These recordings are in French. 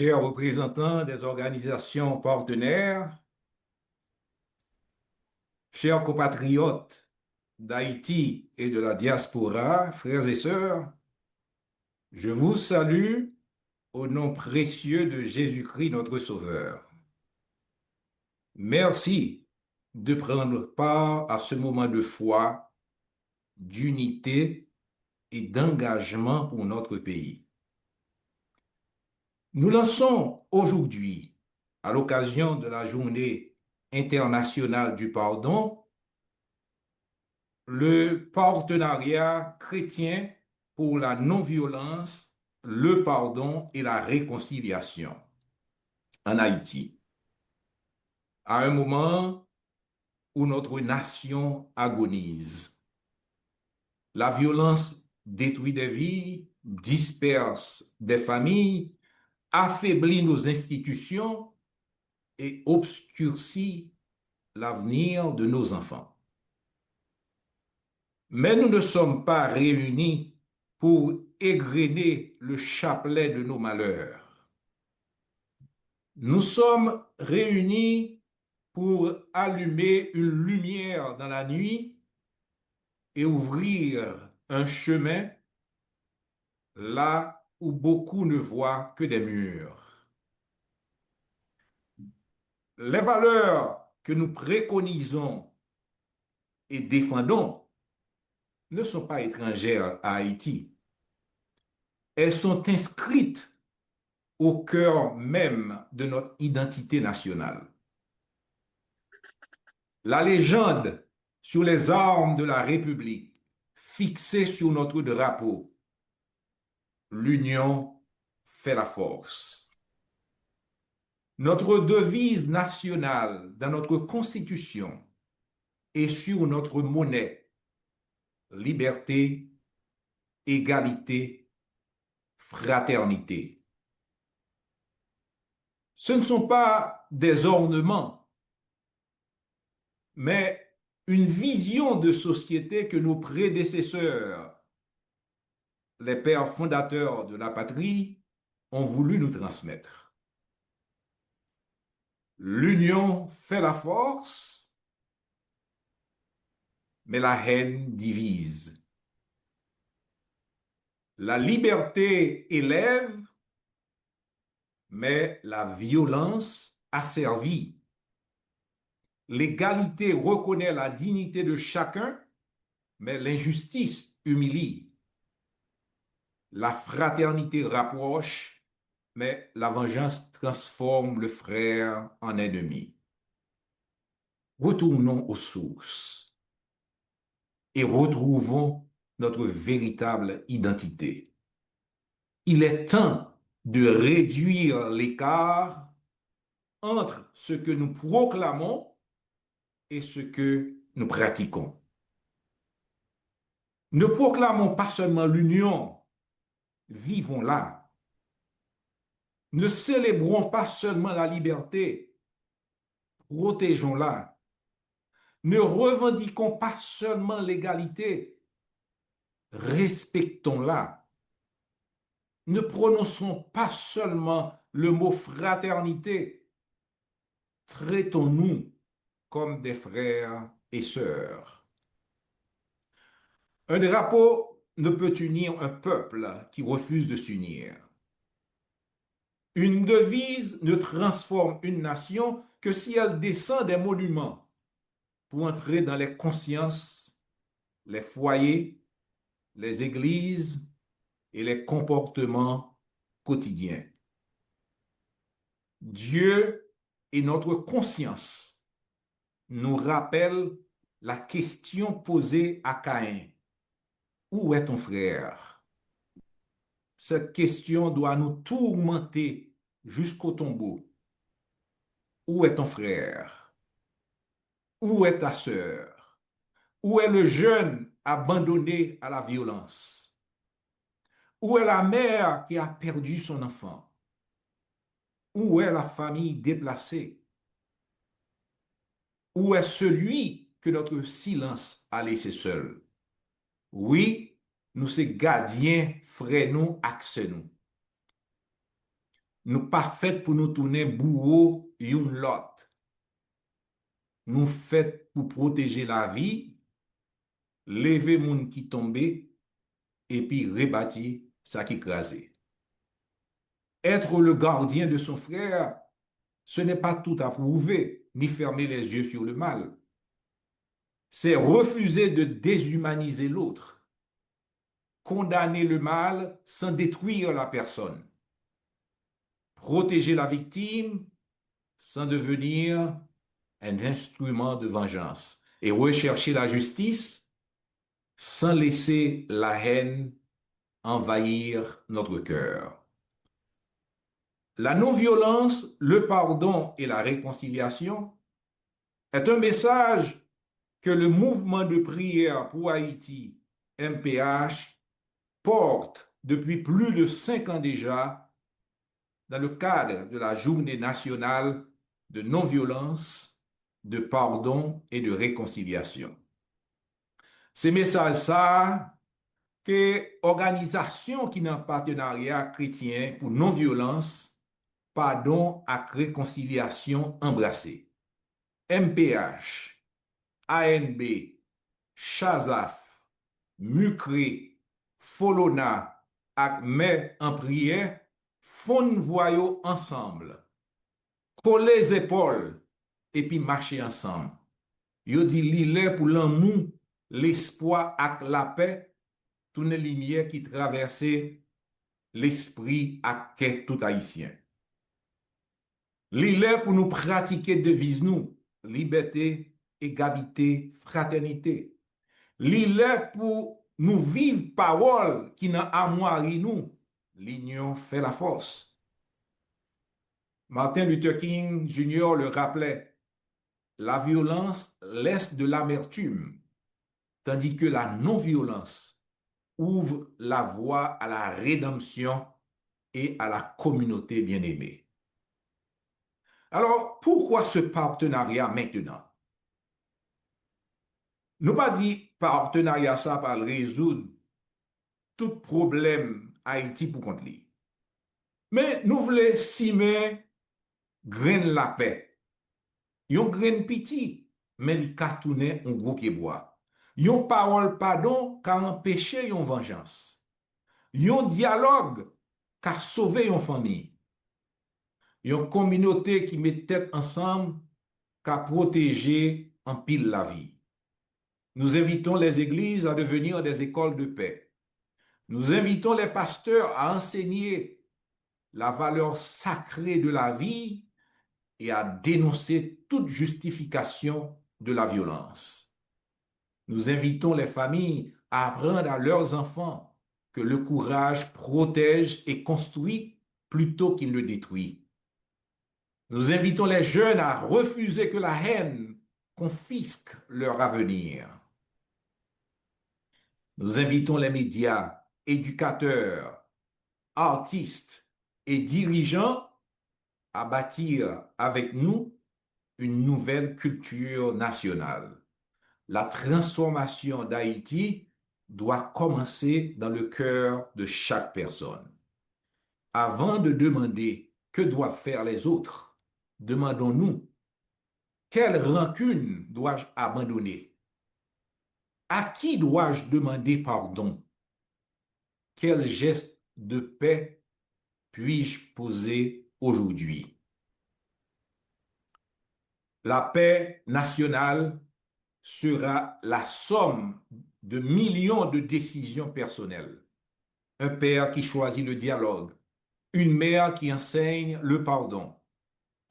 Chers représentants des organisations partenaires, chers compatriotes d'Haïti et de la diaspora, frères et sœurs, je vous salue au nom précieux de Jésus-Christ, notre Sauveur. Merci de prendre part à ce moment de foi, d'unité et d'engagement pour notre pays. Nous lançons aujourd'hui, à l'occasion de la Journée internationale du pardon, le partenariat chrétien pour la non-violence, le pardon et la réconciliation en Haïti, à un moment où notre nation agonise. La violence détruit des vies, disperse des familles, affaiblit nos institutions et obscurcit l'avenir de nos enfants. Mais nous ne sommes pas réunis pour égrener le chapelet de nos malheurs. Nous sommes réunis pour allumer une lumière dans la nuit et ouvrir un chemin là où beaucoup ne voient que des murs. Les valeurs que nous préconisons et défendons ne sont pas étrangères à Haïti. Elles sont inscrites au cœur même de notre identité nationale. La légende sur les armes de la République, fixée sur notre drapeau, l'union fait la force. Notre devise nationale dans notre Constitution et sur notre monnaie, liberté, égalité, fraternité. Ce ne sont pas des ornements, mais une vision de société que nos prédécesseurs, les pères fondateurs de la patrie, ont voulu nous transmettre. L'union fait la force, mais la haine divise. La liberté élève, mais la violence asservit. L'égalité reconnaît la dignité de chacun, mais l'injustice humilie. La fraternité rapproche, mais la vengeance transforme le frère en ennemi. Retournons aux sources et retrouvons notre véritable identité. Il est temps de réduire l'écart entre ce que nous proclamons et ce que nous pratiquons. Ne proclamons pas seulement l'union, vivons-la. Ne célébrons pas seulement la liberté, protégeons-la. Ne revendiquons pas seulement l'égalité, respectons-la. Ne prononçons pas seulement le mot fraternité, traitons-nous comme des frères et sœurs. Un drapeau ne peut unir un peuple qui refuse de s'unir. Une devise ne transforme une nation que si elle descend des monuments pour entrer dans les consciences, les foyers, les églises et les comportements quotidiens. Dieu et notre conscience nous rappellent la question posée à Caïn. Où est ton frère? Cette question doit nous tourmenter jusqu'au tombeau. Où est ton frère? Où est ta sœur? Où est le jeune abandonné à la violence? Où est la mère qui a perdu son enfant? Où est la famille déplacée? Où est celui que notre silence a laissé seul? Oui, nous sommes gardiens, frères nous, axes nous. nous pas fait pour nous tourner bourreau une lot. Nous fait pour protéger la vie, lever moun qui tombé et puis rebâtir ça qui crasé. Être le gardien de son frère, ce n'est pas tout approuver, ni fermer les yeux sur le mal. C'est refuser de déshumaniser l'autre, condamner le mal sans détruire la personne, protéger la victime sans devenir un instrument de vengeance et rechercher la justice sans laisser la haine envahir notre cœur. La non-violence, le pardon et la réconciliation est un message que le mouvement de prière pour Haïti, MPH, porte depuis plus de 5 ans déjà dans le cadre de la Journée nationale de non-violence, de pardon et de réconciliation. Ces messages, ça, que organisation qui n'a partenariat chrétien pour non-violence, pardon et réconciliation embrassée. MPH, ANB, Chazaf, Mucré, Folona et Mets en prière font voyou ensemble, coller les épaules et puis marcher ensemble. Yo dit l'île pour l'amour, l'espoir et la paix, toutes les lumières qui traversaient l'esprit et tout haïtien. L'île pour nous pratiquer devise nous, liberté, égalité, fraternité. L'île pour nous vivre parole qui n'a amoiri nous, l'union fait la force. Martin Luther King Jr. le rappelait, la violence laisse de l'amertume, tandis que la non-violence ouvre la voie à la rédemption et à la communauté bien-aimée. Alors, pourquoi ce partenariat maintenant? Nous pas dit partenariat ça pour résoudre tout problème Haïti pour contre lui. Mais nous voulons simer grain la paix. Yon grain petit, mais li ka tourner un gros pied bois. Yon parole pardon ka empêcher yon vengeance. Yon dialogue ka sauver yon famille. Yon communauté qui met tête ensemble ka protéger en pile la vie. Nous invitons les églises à devenir des écoles de paix. Nous invitons les pasteurs à enseigner la valeur sacrée de la vie et à dénoncer toute justification de la violence. Nous invitons les familles à apprendre à leurs enfants que le courage protège et construit plutôt qu'il ne détruit. Nous invitons les jeunes à refuser que la haine confisque leur avenir. Nous invitons les médias, éducateurs, artistes et dirigeants à bâtir avec nous une nouvelle culture nationale. La transformation d'Haïti doit commencer dans le cœur de chaque personne. Avant de demander que doivent faire les autres, demandons-nous quelle rancune dois-je abandonner? À qui dois-je demander pardon? Quel geste de paix puis-je poser aujourd'hui? La paix nationale sera la somme de millions de décisions personnelles. Un père qui choisit le dialogue, une mère qui enseigne le pardon,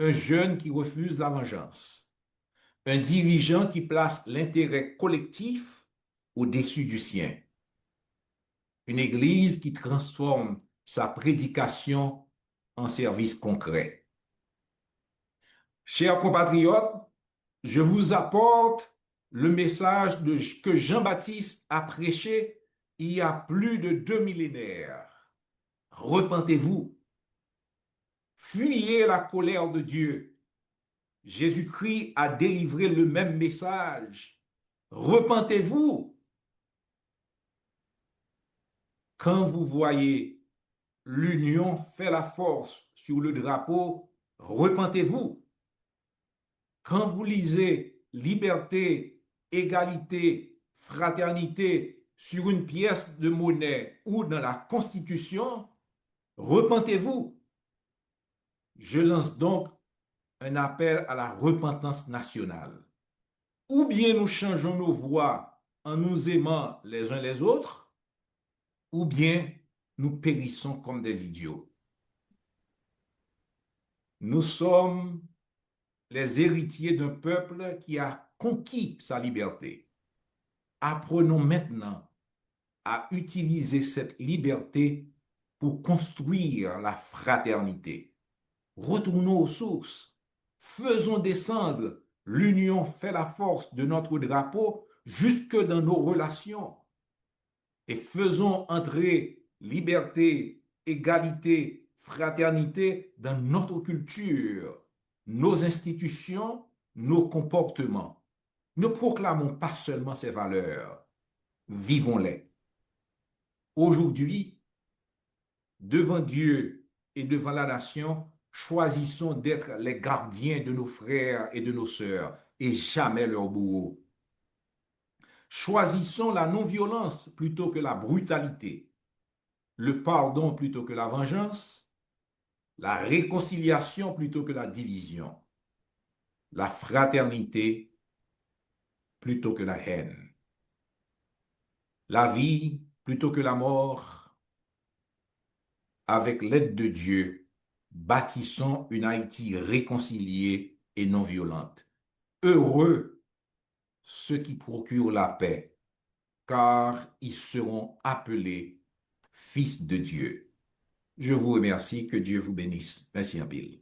un jeune qui refuse la vengeance, un dirigeant qui place l'intérêt collectif au-dessus du sien, une église qui transforme sa prédication en service concret. Chers compatriotes, je vous apporte le message que Jean-Baptiste a prêché il y a plus de 2 millénaires. Repentez-vous. Fuyez la colère de Dieu. Jésus-Christ a délivré le même message. Repentez-vous. Quand vous voyez l'union fait la force sur le drapeau, repentez-vous. Quand vous lisez liberté, égalité, fraternité sur une pièce de monnaie ou dans la Constitution, repentez-vous. Je lance donc un appel à la repentance nationale. Ou bien nous changeons nos voies en nous aimant les uns les autres, ou bien nous périssons comme des idiots. Nous sommes les héritiers d'un peuple qui a conquis sa liberté. Apprenons maintenant à utiliser cette liberté pour construire la fraternité. Retournons aux sources. Faisons descendre l'union fait la force de notre drapeau jusque dans nos relations et faisons entrer liberté, égalité, fraternité dans notre culture, nos institutions, nos comportements. Ne proclamons pas seulement ces valeurs, vivons-les. Aujourd'hui, devant Dieu et devant la nation, choisissons d'être les gardiens de nos frères et de nos sœurs et jamais leurs bourreaux. Choisissons la non-violence plutôt que la brutalité, le pardon plutôt que la vengeance, la réconciliation plutôt que la division, la fraternité plutôt que la haine, la vie plutôt que la mort. Avec l'aide de Dieu, bâtissons une Haïti réconciliée et non violente. Heureux ceux qui procurent la paix, car ils seront appelés fils de Dieu. Je vous remercie, que Dieu vous bénisse. Merci en pile.